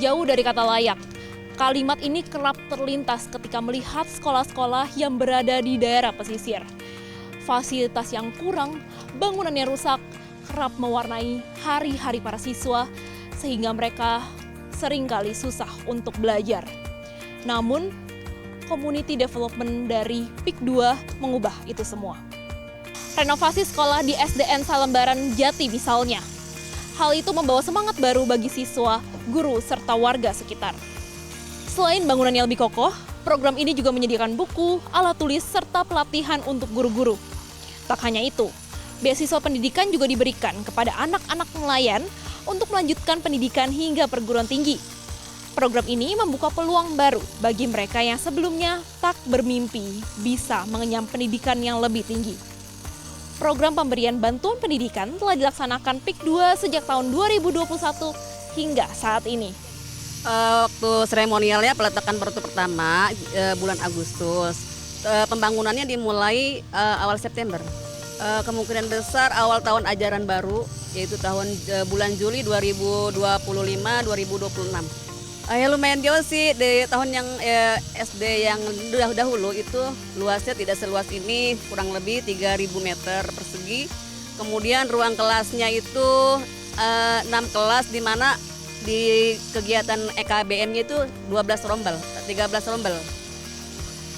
jauh dari kata layak. Kalimat ini kerap terlintas ketika melihat sekolah-sekolah yang berada di daerah pesisir. Fasilitas yang kurang, bangunan yang rusak, kerap mewarnai hari-hari para siswa, sehingga mereka seringkali susah untuk belajar. Namun, community development dari PIK 2 mengubah itu semua. Renovasi sekolah di SDN Salembaran Jati misalnya. Hal itu membawa semangat baru bagi siswa, guru, serta warga sekitar. Selain bangunan yang lebih kokoh, program ini juga menyediakan buku, alat tulis, serta pelatihan untuk guru-guru. Tak hanya itu, beasiswa pendidikan juga diberikan kepada anak-anak nelayan untuk melanjutkan pendidikan hingga perguruan tinggi. Program ini membuka peluang baru bagi mereka yang sebelumnya tak bermimpi bisa mengenyam pendidikan yang lebih tinggi. Program pemberian bantuan pendidikan telah dilaksanakan PIK 2 sejak tahun 2021 hingga saat ini. Waktu seremonialnya peletakan batu pertama bulan Agustus. Pembangunannya dimulai awal September. Kemungkinan besar awal tahun ajaran baru, yaitu tahun bulan Juli 2025-2026. Ya lumayan jauh sih dari tahun yang SD yang dahulu itu luasnya tidak seluas ini, kurang lebih 3.000 meter persegi. Kemudian ruang kelasnya itu 6 kelas, di mana di kegiatan EKBM-nya itu 13 rombel.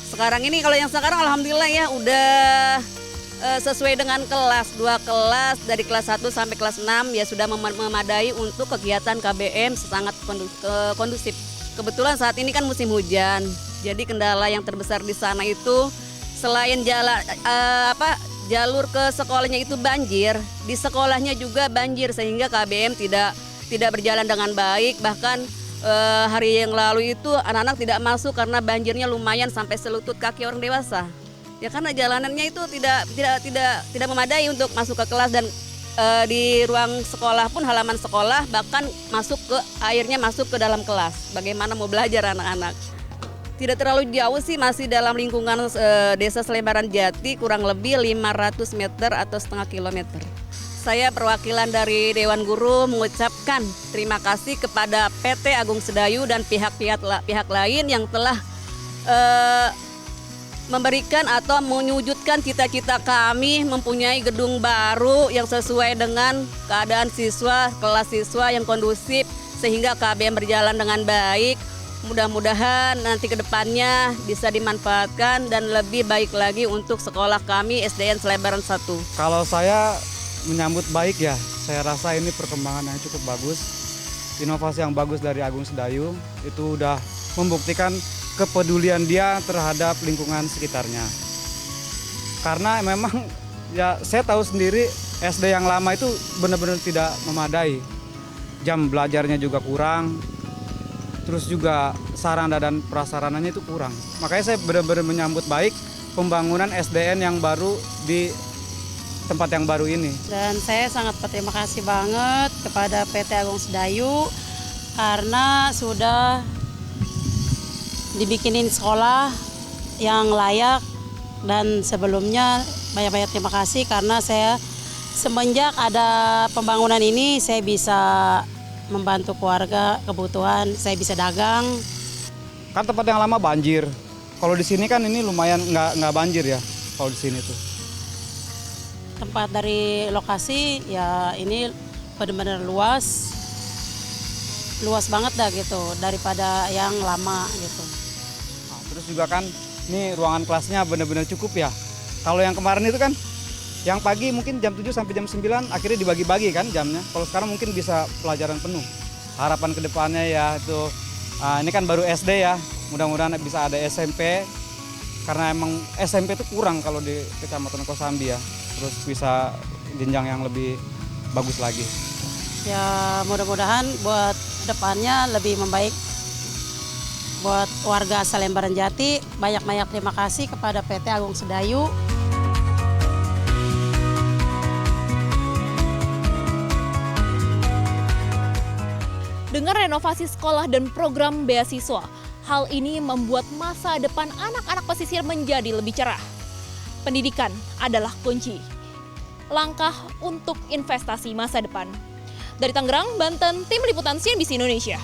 Sekarang ini kalau yang sekarang alhamdulillah ya udah sesuai dengan kelas, 2 kelas dari kelas 1 sampai kelas 6 ya sudah memadai untuk kegiatan KBM sangat kondusif. Kebetulan saat ini kan musim hujan, jadi kendala yang terbesar di sana itu selain jalur ke sekolahnya itu banjir, di sekolahnya juga banjir sehingga KBM tidak berjalan dengan baik. Bahkan hari yang lalu itu anak-anak tidak masuk karena banjirnya lumayan sampai selutut kaki orang dewasa. Ya karena jalanannya itu tidak memadai untuk masuk ke kelas, dan di ruang sekolah pun halaman sekolah bahkan airnya masuk ke dalam kelas. Bagaimana mau belajar anak-anak? Tidak terlalu jauh sih, masih dalam lingkungan Desa Salembaran Jati, kurang lebih 500 meter atau setengah kilometer. Saya perwakilan dari Dewan Guru mengucapkan terima kasih kepada PT Agung Sedayu dan pihak lain yang telah memberikan atau mewujudkan cita-cita kami mempunyai gedung baru yang sesuai dengan keadaan siswa, kelas siswa yang kondusif sehingga KBM berjalan dengan baik. Mudah-mudahan nanti ke depannya bisa dimanfaatkan dan lebih baik lagi untuk sekolah kami SDN Salembaran 1. Kalau saya menyambut baik ya, saya rasa ini perkembangan yang cukup bagus. Inovasi yang bagus dari Agung Sedayu itu udah membuktikan kepedulian dia terhadap lingkungan sekitarnya. Karena memang ya saya tahu sendiri SD yang lama itu benar-benar tidak memadai. Jam belajarnya juga kurang. Terus juga sarana dan prasarananya itu kurang. Makanya saya benar-benar menyambut baik pembangunan SDN yang baru di tempat yang baru ini. Dan saya sangat berterima kasih banget kepada PT Agung Sedayu karena sudah dibikinin sekolah yang layak, dan sebelumnya banyak-banyak terima kasih karena saya semenjak ada pembangunan ini saya bisa membantu keluarga kebutuhan, saya bisa dagang. Kan tempat yang lama banjir. Kalau di sini kan ini lumayan nggak banjir ya kalau di sini tuh. Tempat dari lokasi ya ini benar-benar luas banget dah gitu daripada yang lama gitu. Nah, terus juga kan ini ruangan kelasnya benar-benar cukup ya. Kalau yang kemarin itu kan yang pagi mungkin jam 7 sampai jam 9 akhirnya dibagi-bagi kan jamnya. Kalau sekarang mungkin bisa pelajaran penuh. Harapan kedepannya ya itu ini kan baru SD ya. Mudah-mudahan bisa ada SMP. Karena emang SMP itu kurang kalau di Kecamatan Kosambi ya. Terus bisa jenjang yang lebih bagus lagi. Ya mudah-mudahan buat depannya lebih membaik buat warga Salembaran Jati. Banyak-banyak terima kasih kepada PT Agung Sedayu. Dengan renovasi sekolah dan program beasiswa, hal ini membuat masa depan anak-anak pesisir menjadi lebih cerah. Pendidikan adalah kunci. Langkah untuk investasi masa depan. Dari Tangerang, Banten, Tim Liputan CNBC Indonesia.